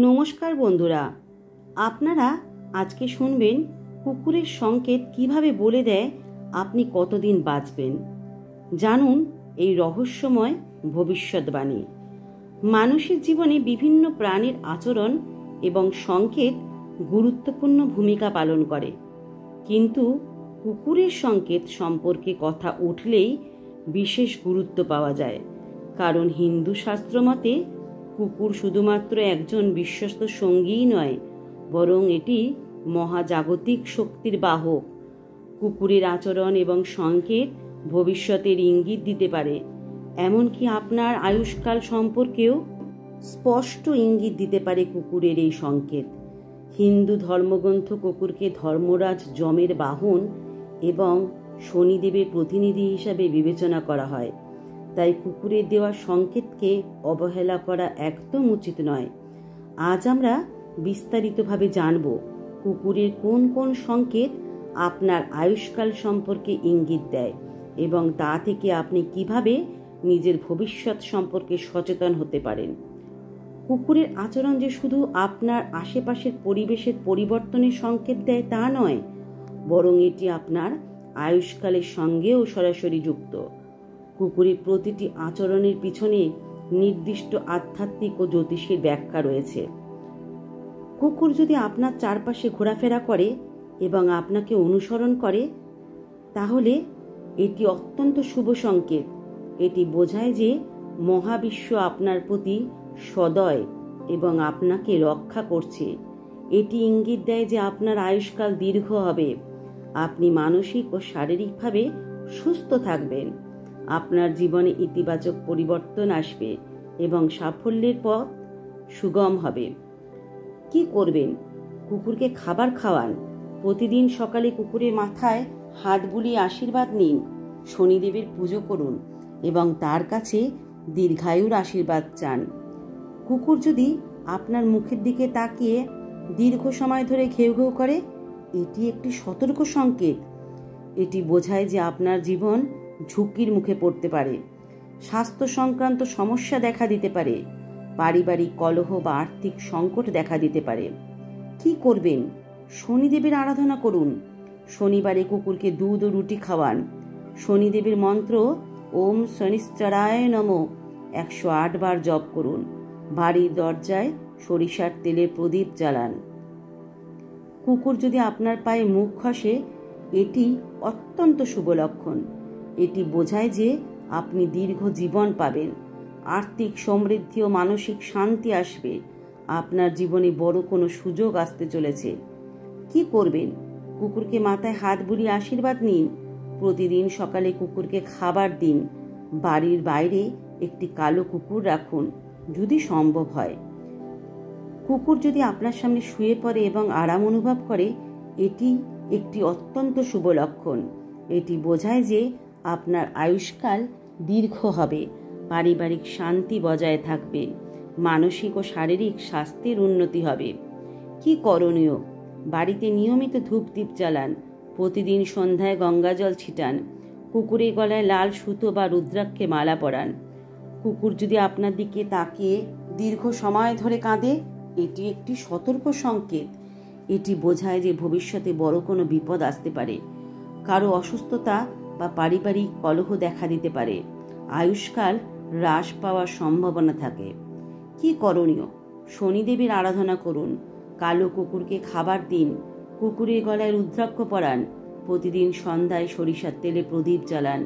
নমস্কার বন্ধুরা, আপনারা আজকে শুনবেন কুকুরের সংকেত কিভাবে বলে দেয় আপনি কতদিন বাঁচবেন। জানুন এই রহস্যময় ভবিষ্যৎবাণী। মানুষের জীবনে বিভিন্ন প্রাণীর আচরণ এবং সংকেত গুরুত্বপূর্ণ ভূমিকা পালন করে, কিন্তু কুকুরের সংকেত সম্পর্কে কথা উঠলেই বিশেষ গুরুত্ব পাওয়া যায়। কারণ হিন্দু শাস্ত্র মতে কুকুর শুধুমাত্র একজন বিশ্বস্ত সঙ্গীই নয়, বরং এটি মহাজাগতিক শক্তির বাহক। কুকুরের আচরণ এবং সংকেত ভবিষ্যতের ইঙ্গিত দিতে পারে, এমনকি আপনার আয়ুষ্কাল সম্পর্কেও স্পষ্ট ইঙ্গিত দিতে পারে কুকুরের এই সংকেত। হিন্দু ধর্মগ্রন্থ কুকুরকে ধর্মরাজ যমের বাহন এবং শনিদেবের প্রতিনিধি হিসাবে বিবেচনা করা হয়। তাই কুকুরের দেওয়া সংকেতকে অবহেলা করা একদম উচিত নয়। আজ আমরা বিস্তারিতভাবে জানব কুকুরের কোন কোন সংকেত আপনার আয়ুষ্কাল সম্পর্কে ইঙ্গিত দেয় এবং তা থেকে আপনি কিভাবে নিজের ভবিষ্যৎ সম্পর্কে সচেতন হতে পারেন। কুকুরের আচরণ যে শুধু আপনার আশেপাশের পরিবেশের পরিবর্তনের সংকেত দেয় তা নয়, বরং এটি আপনার আয়ুষ্কালের সঙ্গেও সরাসরি যুক্ত। কুকুরের প্রতিটি আচরণের পিছনে নির্দিষ্ট আধ্যাত্মিক ও জ্যোতিষের ব্যাখ্যা রয়েছে। কুকুর যদি আপনার চারপাশে ঘোরাফেরা করে এবং আপনাকে অনুসরণ করে, তাহলে এটি অত্যন্ত শুভ সংকেত। এটি বোঝায় যে মহাবিশ্ব আপনার প্রতি সদয় এবং আপনাকে রক্ষা করছে। এটি ইঙ্গিত দেয় যে আপনার আয়ুষ্কাল দীর্ঘ হবে, আপনি মানসিক ও শারীরিকভাবে সুস্থ থাকবেন, আপনার জীবনে ইতিবাচক পরিবর্তন আসবে এবং সাফল্যের পথ সুগম হবে। কি করবেন? কুকুরকে খাবার খাওয়ান। প্রতিদিন সকালে কুকুরের মাথায় হাত বুলিয়ে আশীর্বাদ নিন। শনিদেবের পুজো করুন এবং তার কাছে দীর্ঘায়ুর আশীর্বাদ চান। কুকুর যদি আপনার মুখের দিকে তাকিয়ে দীর্ঘ সময় ধরে ঘেউ ঘেউ করে, এটি একটি সতর্ক সংকেত। এটি বোঝায় যে আপনার জীবন ঝুঁকির মুখে পড়তে পারে। স্বাস্থ্য সংক্রান্ত সমস্যা দেখা দিতে পারে, পারিবারিক কলহ বা আর্থিক সংকট দেখা দিতে পারে। কি করবেন? শনিদেবের আরাধনা করুন। শনিবারে কুকুরকে দুধ ও রুটি খাওয়ান। শনিদেবের মন্ত্র ওম শনিশ্চরায় নমঃ 108 বার জপ করুন। বাড়ির দরজায় সরিষার তেলের প্রদীপ জ্বালান। কুকুর যদি আপনার পায়ে মুখ ঘষে, এটি অত্যন্ত শুভ লক্ষণ। এটি বোঝায় যে আপনি দীর্ঘ জীবন পাবেন, আর্থিক সমৃদ্ধি ও মানসিক শান্তি আসবে। আপনার জীবনে বড় কোনো সুযোগ আসতে চলেছে। কি করবেন? কুকুরকে মাথায় হাত বুলিয়ে আশীর্বাদ নিন। প্রতিদিন সকালে কুকুরকে খাবার দিন। বাড়ির বাইরে একটি কালো কুকুর রাখুন যদি সম্ভব হয়। কুকুর যদি আপনার সামনে শুয়ে পড়ে এবং আরাম অনুভব করে, এটি একটি অত্যন্ত শুভ লক্ষণ। এটি বোঝায় যে আপনার আয়ুষ্কাল দীর্ঘ হবে, পারিবারিক শান্তি বজায় থাকবে, মানসিক ও শারীরিক স্বাস্থ্যের উন্নতি হবে। কি করণীয়? বাড়িতে নিয়মিত ধূপদীপ জ্বালান। প্রতিদিন সন্ধ্যায় গঙ্গাজল ছিটান। কুকুরের গলায় লাল সুতো বা রুদ্রাক্ষে মালা পরান। কুকুর যদি আপনার দিকে তাকিয়ে দীর্ঘ সময় ধরে কাঁদে, এটি একটি সতর্ক সংকেত। এটি বোঝায় যে ভবিষ্যতে বড় কোনো বিপদ আসতে পারে। কারো অসুস্থতা বা পারিবারিক কলহ দেখা দিতে পারে। আয়ুষ্কাল হ্রাস পাওয়ার সম্ভাবনা থাকে। কি করণীয়? শনিদেবের আরাধনা করুন। কালো কুকুরকে খাবার দিন। কুকুরের গলায় রুদ্রাক্ষ পরান। প্রতিদিন সন্ধ্যায় সরিষার তেলে প্রদীপ জ্বালান।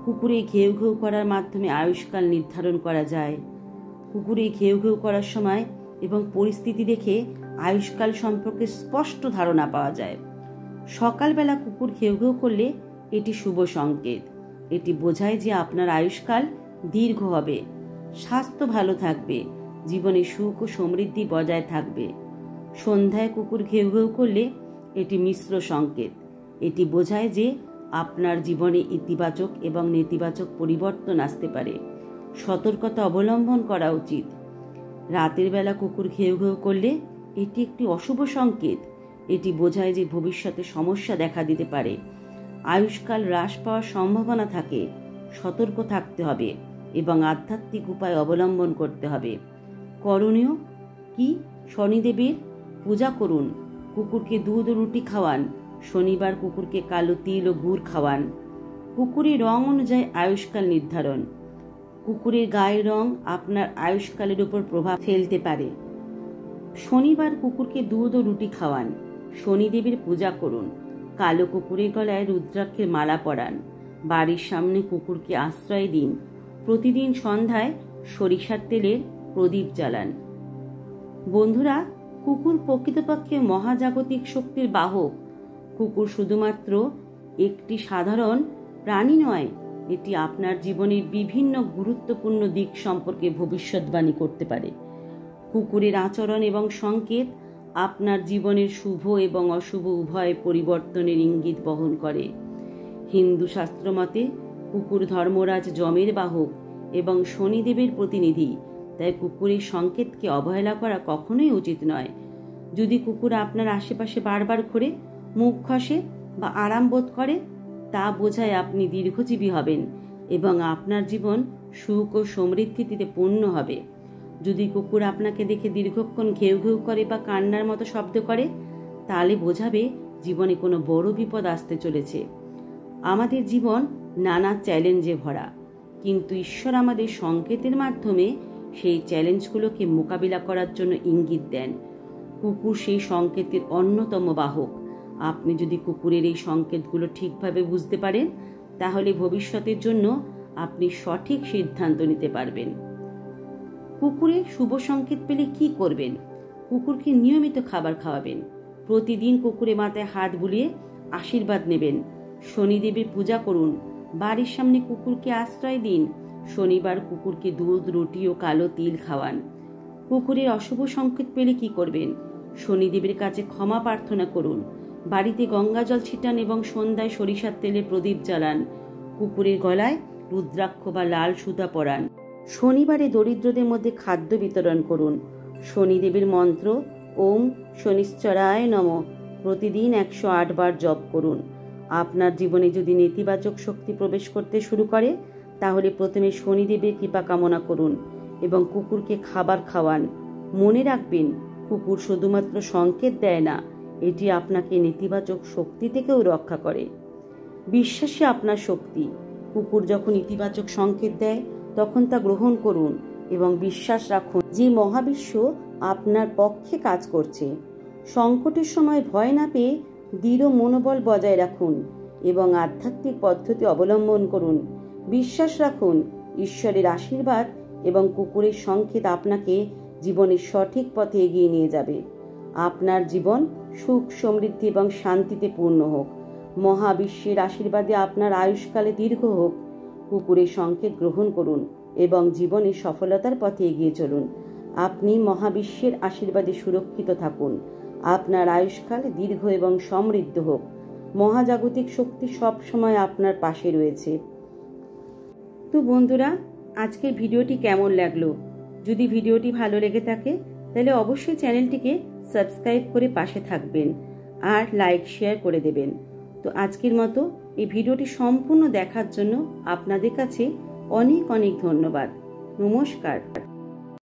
কুকুরে ঘেউ ঘেউ করার মাধ্যমে আয়ুষ্কাল নির্ধারণ করা যায়। কুকুরে ঘেউ ঘেউ করার সময় এবং পরিস্থিতি দেখে আয়ুষ্কাল সম্পর্কে স্পষ্ট ধারণা পাওয়া যায়। সকালবেলা কুকুর ঘেউ ঘেউ করলে এটি শুভ সংকেত। এটি বোঝায় যে আপনার আয়ুষ্কাল দীর্ঘ হবে, স্বাস্থ্য ভালো থাকবে, জীবনে সুখ ও সমৃদ্ধি বজায় থাকবে। সন্ধ্যায় কুকুর ঘেউ ঘেউ করলে এটি মিশ্র সংকেত। এটি বোঝায় যে আপনার জীবনে ইতিবাচক এবং নেতিবাচক পরিবর্তন আসতে পারে। সতর্কতা অবলম্বন করা উচিত। রাতের বেলা কুকুর ঘেউ ঘেউ করলে এটি একটি অশুভ সংকেত। এটি বোঝায় যে ভবিষ্যতে সমস্যা দেখা দিতে পারে, আয়ুষ্কাল হ্রাস পাওয়ার সম্ভাবনা থাকে। সতর্ক থাকতে হবে এবং আধ্যাত্মিক উপায় অবলম্বন করতে হবে। করণীয়: কি? শনিদেবের পূজা করুন, কুকুরকে দুধ ও রুটি খাওয়ান, শনিবার কুকুরকে কালো তিল ও গুড় খাওয়ান। কুকুরের রং অনুযায়ী আয়ুষ্কাল নির্ধারণ। কুকুরের গায়ের রং আপনার আয়ুষ্কালের উপর প্রভাব ফেলতে পারে। শনিবার কুকুরকে দুধ ও রুটি খাওয়ান, শনিদেবের পূজা করুন, কালো কুকুরের গলায় রুদ্রাক্ষের মালা পরান, বাড়ির সামনে কুকুরকে আশ্রয় দিন, প্রতিদিন সন্ধ্যায় সরিষার তেলের প্রদীপ জ্বালান। বন্ধুরা, কুকুর প্রকৃতপক্ষে মহাজাগতিক শক্তির বাহক। কুকুর শুধুমাত্র একটি সাধারণ প্রাণী নয়, এটি আপনার জীবনের বিভিন্ন গুরুত্বপূর্ণ দিক সম্পর্কে ভবিষ্যৎবাণী করতে পারে। কুকুরের আচরণ এবং সংকেত আপনার জীবনের শুভ এবং অশুভ উভয় পরিবর্তনের ইঙ্গিত বহন করে। হিন্দু শাস্ত্র মতে কুকুর ধর্মরাজ যমের বাহক এবং শনিদেবের প্রতিনিধি, তাই কুকুরের সংকেতকে অবহেলা করা কখনোই উচিত নয়। যদি কুকুর আপনার আশেপাশে বারবার ঘোরে, মুখ ঘষে বা আরাম বোধ করে, তা বোঝায় আপনি দীর্ঘজীবী হবেন এবং আপনার জীবন সুখ ও সমৃদ্ধিতে পূর্ণ হবে। যদি কুকুর আপনাকে দেখে দীর্ঘক্ষণ ঘেউ ঘেউ করে বা কান্নার মতো শব্দ করে, তাহলে বোঝাবে জীবনে কোনো বড় বিপদ আসতে চলেছে। আমাদের জীবন নানা চ্যালেঞ্জে ভরা, কিন্তু ঈশ্বর আমাদের সংকেতের মাধ্যমে সেই চ্যালেঞ্জগুলোকে মোকাবিলা করার জন্য ইঙ্গিত দেন। কুকুর সেই সংকেতের অন্যতম বাহক। আপনি যদি কুকুরের এই সংকেতগুলো ঠিকভাবে বুঝতে পারেন, তাহলে ভবিষ্যতের জন্য আপনি সঠিক সিদ্ধান্ত নিতে পারবেন। কুকুরের শুভ সংকেত পেলে কি করবেন? কুকুরকে নিয়মিত খাবার খাওয়াবেন, প্রতিদিন কুকুরের মাথায় হাত বুলিয়ে আশীর্বাদ নেবেন, শনিদেবের পূজা করুন, বাড়ির সামনে কুকুরকে আশ্রয় দিন, শনিবার কুকুরকে দুধ, রুটি ও কালো তিল খাওয়ান। কুকুরের অশুভ সংকেত পেলে কি করবেন? শনিদেবের কাছে ক্ষমা প্রার্থনা করুন, বাড়িতে গঙ্গা জল ছিটান এবং সন্ধ্যায় সরিষার তেলে প্রদীপ জ্বালান, কুকুরের গলায় রুদ্রাক্ষ বা লাল সুতা পরান। শনিবারে দরিদ্রদের মধ্যে খাদ্য বিতরণ করুন। শনিদেবের মন্ত্র ওম শনিশ্চরায় নমঃ প্রতিদিন 108 বার জপ করুন। আপনার জীবনে যদি নেতিবাচক শক্তি প্রবেশ করতে শুরু করে, তাহলে প্রথমে শনিদেবের কৃপা কামনা করুন এবং কুকুরকে খাবার খাওয়ান। মনে রাখবেন, কুকুর শুধুমাত্র সংকেত দেয় না, এটি আপনাকে নেতিবাচক শক্তি থেকেও রক্ষা করে। বিশ্বাসই আপনার শক্তি। কুকুর যখন ইতিবাচক সংকেত দেয়, তখন তা গ্রহণ করুন এবং বিশ্বাস রাখুন যে মহাবিশ্ব আপনার পক্ষে কাজ করছে। সংকটের সময় ভয় না পেয়ে দৃঢ় মনোবল বজায় রাখুন এবং আধ্যাত্মিক পদ্ধতি অবলম্বন করুন। বিশ্বাস রাখুন, ঈশ্বরের আশীর্বাদ এবং কুকুরের সংকেত আপনাকে জীবনের সঠিক পথে এগিয়ে নিয়ে যাবে। আপনার জীবন সুখ, সমৃদ্ধি এবং শান্তিতে পূর্ণ হোক। মহাবিশ্বের আশীর্বাদে আপনার আয়ুষ্কালে দীর্ঘ হোক। কুকুরের সংকেত গ্রহণ করুন এবং জীবনে সফলতার পথে এগিয়ে চলুন। আপনি মহাবিশ্বের আশীর্বাদে সুরক্ষিত থাকুন। আপনার আয়ুষ্কাল দীর্ঘ এবং সমৃদ্ধ হোক। মহাজাগতিক শক্তি সব সময় আপনার পাশে রয়েছে। তো বন্ধুরা, আজকের ভিডিওটি কেমন লাগলো? যদি ভিডিওটি ভালো লেগে থাকে, তাহলে অবশ্যই চ্যানেলটিকে সাবস্ক্রাইব করে পাশে থাকবেন আর লাইক শেয়ার করে দেবেন। তো আজকের মতো এই ভিডিওটি সম্পূর্ণ দেখার জন্য আপনাদের কাছে অনেক অনেক ধন্যবাদ। নমস্কার।